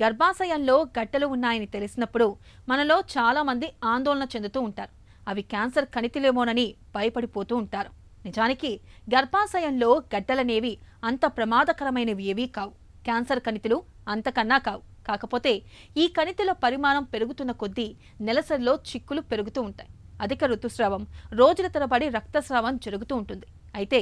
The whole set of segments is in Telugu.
గర్భాశయంలో గడ్డలు ఉన్నాయని తెలిసినప్పుడు మనలో చాలా మంది ఆందోళన చెందుతూ ఉంటారు. అవి క్యాన్సర్ కణితిలేమోనని భయపడిపోతూ ఉంటారు. నిజానికి గర్భాశయంలో గడ్డలనేవి అంత ప్రమాదకరమైనవి ఏవీ కావు. క్యాన్సర్ కణితులు అంతకన్నా కావు. కాకపోతే ఈ కణితుల పరిమాణం పెరుగుతున్న కొద్దీ నెలసరిలో చిక్కులు పెరుగుతూ ఉంటాయి. అధిక ఋతుస్రావం, రోజుల తరబడి రక్తస్రావం జరుగుతూ ఉంటుంది. అయితే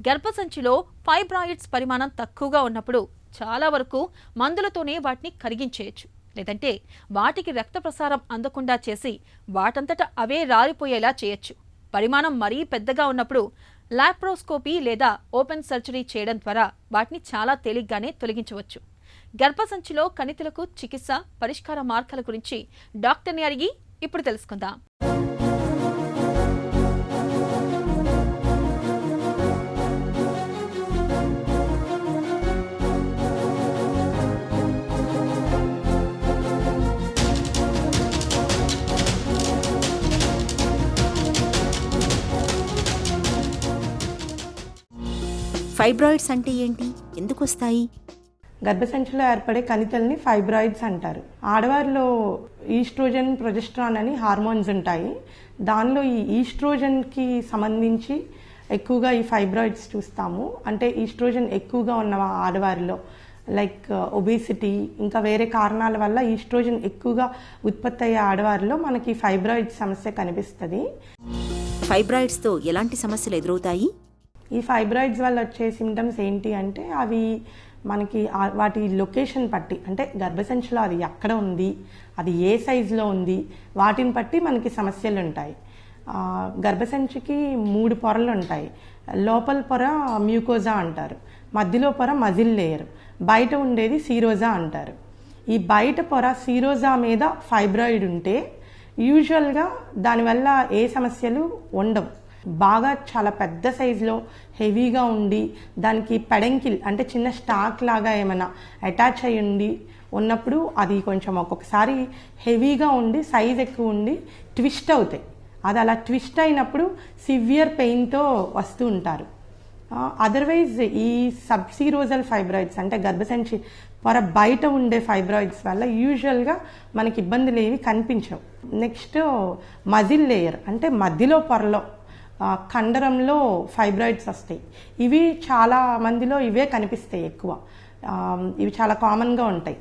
గర్భసంచిలో ఫైబ్రాయిడ్స్ పరిమాణం తక్కువగా ఉన్నప్పుడు చాలా వరకు మందులతోనే వాటిని కరిగించేయచ్చు. లేదంటే వాటికి రక్త ప్రసారం అందకుండా చేసి వాటంతట అవే రాలిపోయేలా చేయొచ్చు. పరిమాణం మరీ పెద్దగా ఉన్నప్పుడు లాప్రోస్కోపీ లేదా ఓపెన్ సర్జరీ చేయడం ద్వారా వాటిని చాలా తేలిగ్గానే తొలగించవచ్చు. గర్భసంచిలో కణితులకు చికిత్స, పరిష్కార మార్గాల గురించి డాక్టర్ని అడిగి ఇప్పుడు తెలుసుకుందాం. ఫైబ్రాయిడ్స్ అంటే ఏంటి? ఎందుకు వస్తాయి? గర్భసంచిలో ఏర్పడే కణితుల్ని ఫైబ్రాయిడ్స్ అంటారు. ఆడవారిలో ఈస్ట్రోజన్, ప్రొజెస్ట్రాన్ అని హార్మోన్స్ ఉంటాయి. దానిలో ఈ ఈస్ట్రోజన్కి సంబంధించి ఎక్కువగా ఈ ఫైబ్రాయిడ్స్ చూస్తాము. అంటే ఈస్ట్రోజన్ ఎక్కువగా ఉన్న ఆడవారిలో లైక్ ఒబేసిటీ ఇంకా వేరే కారణాల వల్ల ఈస్ట్రోజన్ ఎక్కువగా ఉత్పత్తి అయ్యే ఆడవారిలో మనకి ఫైబ్రాయిడ్స్ సమస్య కనిపిస్తుంది. ఫైబ్రాయిడ్స్తో ఎలాంటి సమస్యలు ఎదురవుతాయి? ఈ ఫైబ్రాయిడ్స్ వల్ల వచ్చే సిమ్టమ్స్ ఏంటి అంటే అవి మనకి వాటి లొకేషన్ పట్టి, అంటే గర్భసంచిలో అది ఎక్కడ ఉంది, అది ఏ సైజులో ఉంది, వాటిని బట్టి మనకి సమస్యలు ఉంటాయి. గర్భసంచికి 3 పొరలు ఉంటాయి. లోపల పొర మ్యూకోజా అంటారు, మధ్యలో పొర మజిల్ లేయర్, బయట ఉండేది సీరోజా అంటారు. ఈ బయట పొర సీరోజా మీద ఫైబ్రాయిడ్ ఉంటే యూజువల్గా దానివల్ల ఏ సమస్యలు ఉండవు. బాగా చాలా పెద్ద సైజులో హెవీగా ఉండి దానికి పెడంకిల్ అంటే చిన్న స్టాక్ లాగా ఏమైనా అటాచ్ అయ్యి ఉన్నప్పుడు అది కొంచెం ఒక్కొక్కసారి హెవీగా ఉండి సైజ్ ఎక్కువ ఉండి ట్విస్ట్ అవుతాయి. అది అలా ట్విస్ట్ అయినప్పుడు సివియర్ పెయిన్తో వస్తూ ఉంటారు. అదర్వైజ్ ఈ సబ్సీరోజల్ ఫైబ్రాయిడ్స్ అంటే గర్భసంచి పొర బయట ఉండే ఫైబ్రాయిడ్స్ వల్ల యూజువల్గా మనకి ఇబ్బందులు ఏవి కనిపించవు. నెక్స్ట్ మజిల్ లేయర్ అంటే మధ్యలో పొరలో కండరంలో ఫైబ్రాయిడ్స్ వస్తాయి. ఇవి చాలా మందిలో ఇవే కనిపిస్తాయి ఎక్కువ. ఇవి చాలా కామన్గా ఉంటాయి.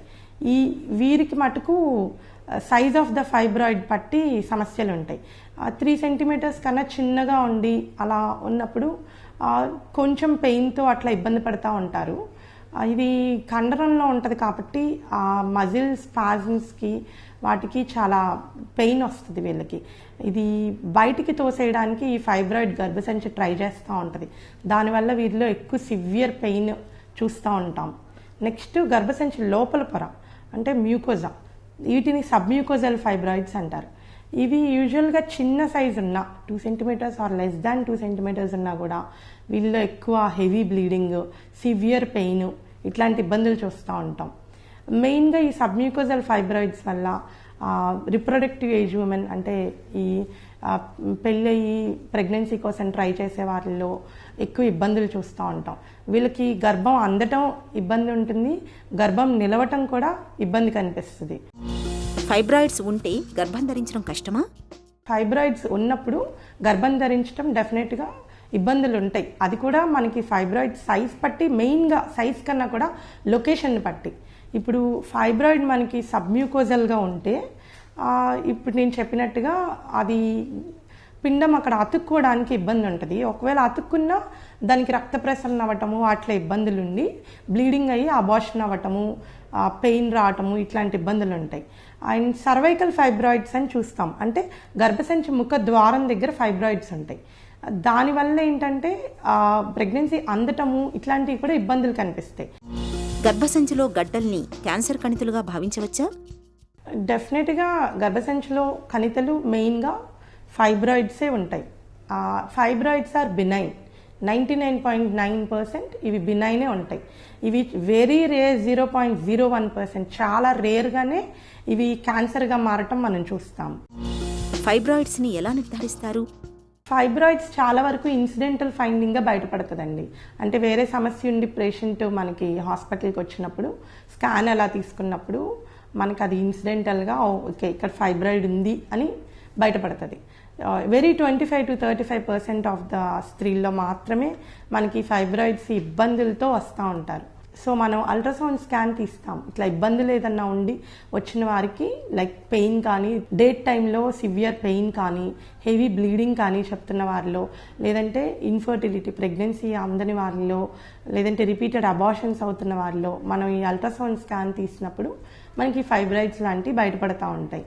వీరికి మటుకు సైజ్ ఆఫ్ ద ఫైబ్రాయిడ్ బట్టి సమస్యలు ఉంటాయి. 3 సెంటీమీటర్స్ కన్నా చిన్నగా ఉండి అలా ఉన్నప్పుడు కొంచెం పెయిన్తో అట్లా ఇబ్బంది పడుతూ ఉంటారు. ఇది కండరంలో ఉంటుంది కాబట్టి ఆ మజిల్ స్పాజమ్స్కి వాటికి చాలా పెయిన్ వస్తుంది వీళ్ళకి. ఇది బయటికి తోసేయడానికి ఈ ఫైబ్రాయిడ్ గర్భసంచి ట్రై చేస్తూ ఉంటుంది. దానివల్ల వీరిలో ఎక్కువ సివియర్ పెయిన్ చూస్తూ ఉంటాం. నెక్స్ట్ గర్భసంచి లోపల పొర అంటే మ్యూకోజా, వీటిని సబ్మ్యూకోజల్ ఫైబ్రాయిడ్స్ అంటారు. ఇవి యూజువల్గా చిన్న సైజు ఉన్న 2 centimeters or less than 2 centimeters ఉన్నా కూడా వీళ్ళలో ఎక్కువ హెవీ బ్లీడింగ్, సివియర్ పెయిన్ ఇట్లాంటి ఇబ్బందులు చూస్తూ ఉంటాం. మెయిన్గా ఈ సబ్మ్యూకోజల్ ఫైబ్రాయిడ్స్ వల్ల రిప్రొడక్టివ్ ఏజ్ ఉమెన్ అంటే ఈ పెళ్ళయి ప్రెగ్నెన్సీ కోసం ట్రై చేసే వారిలో ఎక్కువ ఇబ్బందులు చూస్తూ ఉంటాం. వీళ్ళకి గర్భం అందటం ఇబ్బంది ఉంటుంది, గర్భం నిలవటం కూడా ఇబ్బంది కనిపిస్తుంది. ఫైబ్రాయిడ్స్ ఉంటే గర్భం ధరించడం కష్టమా? ఫైబ్రాయిడ్స్ ఉన్నప్పుడు గర్భం ధరించడం డెఫినెట్గా ఇబ్బందులు ఉంటాయి. అది కూడా మనకి ఫైబ్రాయిడ్ సైజ్ పట్టి, మెయిన్గా సైజ్ కన్నా కూడా లొకేషన్ పట్టి. ఇప్పుడు ఫైబ్రాయిడ్ మనకి సబ్మ్యూకోజల్గా ఉంటే ఇప్పుడు నేను చెప్పినట్టుగా అది పిండం అక్కడ అతుక్కోవడానికి ఇబ్బంది ఉంటుంది. ఒకవేళ అతుక్కున్నా దానికి రక్త ప్రసరణ అవ్వటము అట్లా ఇబ్బందులు ఉండి బ్లీడింగ్ అయ్యి అబార్షన్ అవ్వటము, పెయిన్ రావటము ఇట్లాంటి ఇబ్బందులు ఉంటాయి. అండ్ సర్వైకల్ ఫైబ్రాయిడ్స్ అని చూస్తాం, అంటే గర్భసంచి ముఖ ద్వారం దగ్గర ఫైబ్రాయిడ్స్ ఉంటాయి. దానివల్ల ఏంటంటే ప్రెగ్నెన్సీ అందటము ఇట్లాంటివి కూడా ఇబ్బందులు కనిపిస్తాయి. గర్భసంచిలో గడ్డల్ని క్యాన్సర్ కణితులుగా భావించవచ్చా? డెఫినెట్గా గర్భసంచిలో కణితులు మెయిన్గా ఫైబ్రాయిడ్సే ఉంటాయి. Fibroids are benign. 99.9% ఇవి బినైనే ఉంటాయి. ఇవి వెరీ రేర్ 0.01% చాలా రేర్గానే ఇవి క్యాన్సర్గా మారటం మనం చూస్తాం. ఫైబ్రాయిడ్స్ని ఎలా నిర్ధారిస్తారు? ఫైబ్రాయిడ్స్ చాలా వరకు ఇన్సిడెంటల్ ఫైండింగ్గా బయటపడుతుందండి. అంటే వేరే సమస్య ఉండి పేషెంట్ మనకి హాస్పిటల్కి వచ్చినప్పుడు స్కాన్ అలా తీసుకున్నప్పుడు మనకి అది ఇన్సిడెంటల్గా ఓకే ఇక్కడ ఫైబ్రాయిడ్ ఉంది అని బయటపడుతుంది. వెరీ 25 to 35% ఆఫ్ ద స్త్రీల్లో మాత్రమే మనకి ఫైబ్రాయిడ్స్ ఇబ్బందులతో వస్తూ ఉంటారు. సో మనం అల్ట్రాసౌండ్ స్కాన్ తీస్తాం. ఇట్లా ఇబ్బందులు ఏదన్నా ఉండి వచ్చిన వారికి లైక్ పెయిన్ కానీ, డేట్ టైంలో సివియర్ పెయిన్ కానీ, హెవీ బ్లీడింగ్ కానీ చెప్తున్న వారిలో, లేదంటే ఇన్ఫర్టిలిటీ ప్రెగ్నెన్సీ అందని వారిలో, లేదంటే రిపీటెడ్ అబార్షన్స్ అవుతున్న వారిలో మనం ఈ అల్ట్రాసౌండ్ స్కాన్ తీసినప్పుడు మనకి ఫైబ్రాయిడ్స్ లాంటివి బయటపడతా ఉంటాయి.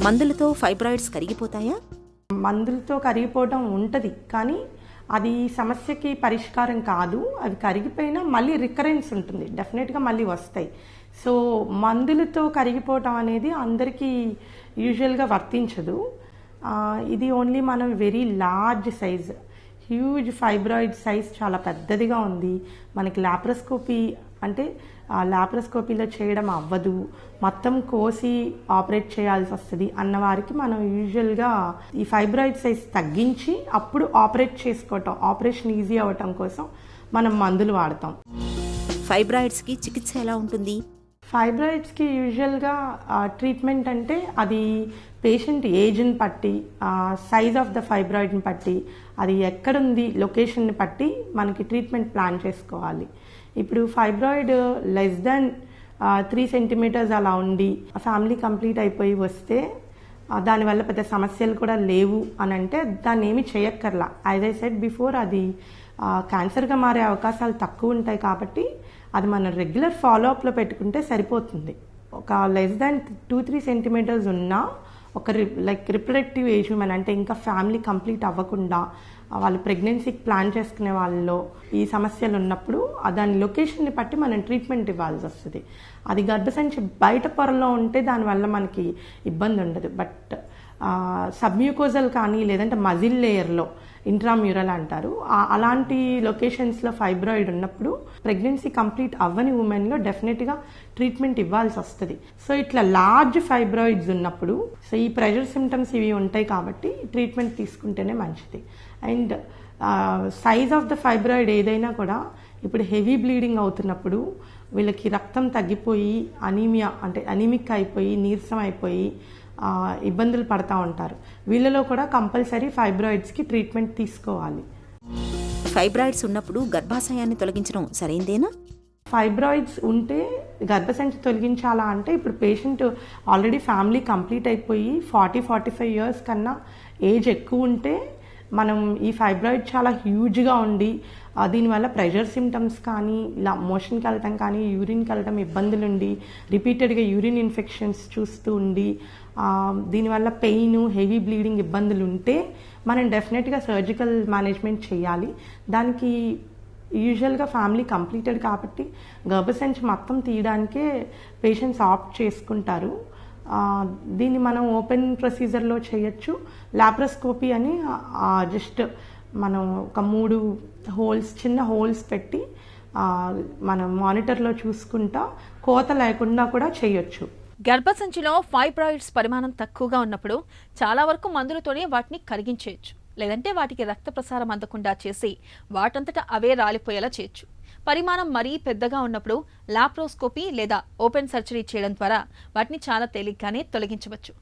మందులతో ఫైబ్రాయిడ్స్ కరిగిపోతాయా? మందులతో కరిగిపోవడం ఉంటుంది, కానీ అది సమస్యకి పరిష్కారం కాదు. అది కరిగిపోయినా మళ్ళీ రికరెన్స్ ఉంటుంది, డెఫినెట్గా మళ్ళీ వస్తాయి. సో మందులతో కరిగిపోవటం అనేది అందరికీ యూజువల్గా వర్తించదు. ఇది ఓన్లీ మనం very large size, huge fibroid size చాలా పెద్దదిగా ఉంది, మనకి లాప్రోస్కోపీ అంటే లాప్రోస్కోపీలో చేయడం అవ్వదు, మొత్తం కోసి ఆపరేట్ చేయాల్సి వస్తుంది అన్న వారికి మనం యూజువల్గా ఈ ఫైబ్రాయిడ్ సైజ్ తగ్గించి అప్పుడు ఆపరేట్ చేసుకోవటం, ఆపరేషన్ ఈజీ అవ్వటం కోసం మనం మందులు వాడతాం. ఫైబ్రాయిడ్స్కి చికిత్స ఎలా ఉంటుంది? ఫైబ్రాయిడ్స్కి యూజువల్గా ట్రీట్మెంట్ అంటే అది పేషెంట్ ఏజ్ని బట్టి, సైజ్ ఆఫ్ ద ఫైబ్రాయిడ్ని బట్టి, అది ఎక్కడుంది లొకేషన్ని బట్టి మనకి ట్రీట్మెంట్ ప్లాన్ చేసుకోవాలి. ఇప్పుడు ఫైబ్రాయిడ్ లెస్ దాన్ 3 centimeters అలా ఉండి ఫ్యామిలీ కంప్లీట్ అయిపోయి వస్తే దానివల్ల పెద్ద సమస్యలు కూడా లేవు అని అంటే దాన్ని ఏమి చేయక్కర్లా. యాజ్ ఐ సెడ్ బిఫోర్, అది క్యాన్సర్గా మారే అవకాశాలు తక్కువ ఉంటాయి కాబట్టి అది మనం రెగ్యులర్ ఫాలోఅప్లో పెట్టుకుంటే సరిపోతుంది. ఒక లెస్ దాన్ 2-3 centimeters ఉన్నా ఒక లైక్ రిప్రొడక్టివ్ ఏజ్ ఉమెన్ అంటే ఇంకా ఫ్యామిలీ కంప్లీట్ అవ్వకుండా వాళ్ళు ప్రెగ్నెన్సీకి ప్లాన్ చేసుకునే వాళ్ళలో ఈ సమస్యలు ఉన్నప్పుడు దాని లొకేషన్ని బట్టి మనం ట్రీట్మెంట్ ఇవ్వాల్సి వస్తుంది. అది గర్భసంచి బయట పొరలో ఉంటే దానివల్ల మనకి ఇబ్బంది ఉండదు. బట్ సబ్మ్యూకోజల్ కానీ లేదంటే మజిల్ లేయర్లో ఇంట్రామ్యూరల్ అంటారు, అలాంటి లొకేషన్స్లో ఫైబ్రాయిడ్ ఉన్నప్పుడు ప్రెగ్నెన్సీ కంప్లీట్ అవ్వని ఉమెన్లో డెఫినెట్గా ట్రీట్మెంట్ ఇవ్వాల్సి వస్తుంది. సో ఇట్లా లార్జ్ ఫైబ్రాయిడ్స్ ఉన్నప్పుడు సో ఈ ప్రెషర్ సిమ్టమ్స్ ఇవి ఉంటాయి కాబట్టి ట్రీట్మెంట్ తీసుకుంటేనే మంచిది. And size of the fibroid ఏదైనా కూడా ఇప్పుడు హెవీ బ్లీడింగ్ అవుతున్నప్పుడు వీళ్ళకి రక్తం తగ్గిపోయి అనీమియా అంటే అనీమిక్ అయిపోయి నీరసం అయిపోయి ఇబ్బందులు పడతా ఉంటారు. వీళ్ళలో కూడా కంపల్సరీ ఫైబ్రాయిడ్స్కి ట్రీట్మెంట్ తీసుకోవాలి. ఫైబ్రాయిడ్స్ ఉన్నప్పుడు గర్భాశయాన్ని తొలగించడం సరైందేనా? ఫైబ్రాయిడ్స్ ఉంటే గర్భసంచి తొలగించాలా అంటే ఇప్పుడు పేషెంట్ ఆల్రెడీ ఫ్యామిలీ కంప్లీట్ అయిపోయి 40-45 years కన్నా ఏజ్ ఎక్కువ ఉంటే మనం ఈ ఫైబ్రాయిడ్ చాలా హ్యూజ్గా ఉండి దీనివల్ల ప్రెషర్ సిమ్టమ్స్ కానీ ఇలా మోషన్కి వెళ్ళటం కానీ యూరిన్కి వెళ్ళటం ఇబ్బందులు ఉండి రిపీటెడ్గా యూరిన్ ఇన్ఫెక్షన్స్ చూస్తూ ఉండి దీనివల్ల పెయిన్ హెవీ బ్లీడింగ్ ఇబ్బందులు ఉంటే మనం డెఫినెట్గా సర్జికల్ మేనేజ్మెంట్ చేయాలి. దానికి యూజువల్గా ఫ్యామిలీ కంప్లీటెడ్ కాబట్టి గర్భసంచి మొత్తం తీయడానికే పేషెంట్స్ ఆప్ట్ చేసుకుంటారు. దీన్ని మనం ఓపెన్ ప్రొసీజర్లో చేయొచ్చు. లాప్రోస్కోపీ అని జస్ట్ మనం ఒక 3 హోల్స్ చిన్న హోల్స్ పెట్టి మనం మానిటర్లో చూసుకుంటా కోత లేకుండా కూడా చేయొచ్చు. గర్భసంచిలో ఫైబ్రాయిడ్స్ పరిమాణం తక్కువగా ఉన్నప్పుడు చాలా వరకు మందులతోనే వాటిని కరిగించేయచ్చు, లేదంటే వాటికి రక్త ప్రసారం అందకుండా చేసి వాటంతటా అవే రాలిపోయేలా చేయొచ్చు. పరిమాణం మరీ పెద్దగా ఉన్నప్పుడు లాప్రోస్కోపీ లేదా ఓపెన్ సర్జరీ చేయడం ద్వారా వాటిని చాలా తేలిగ్గానే తొలగించవచ్చు.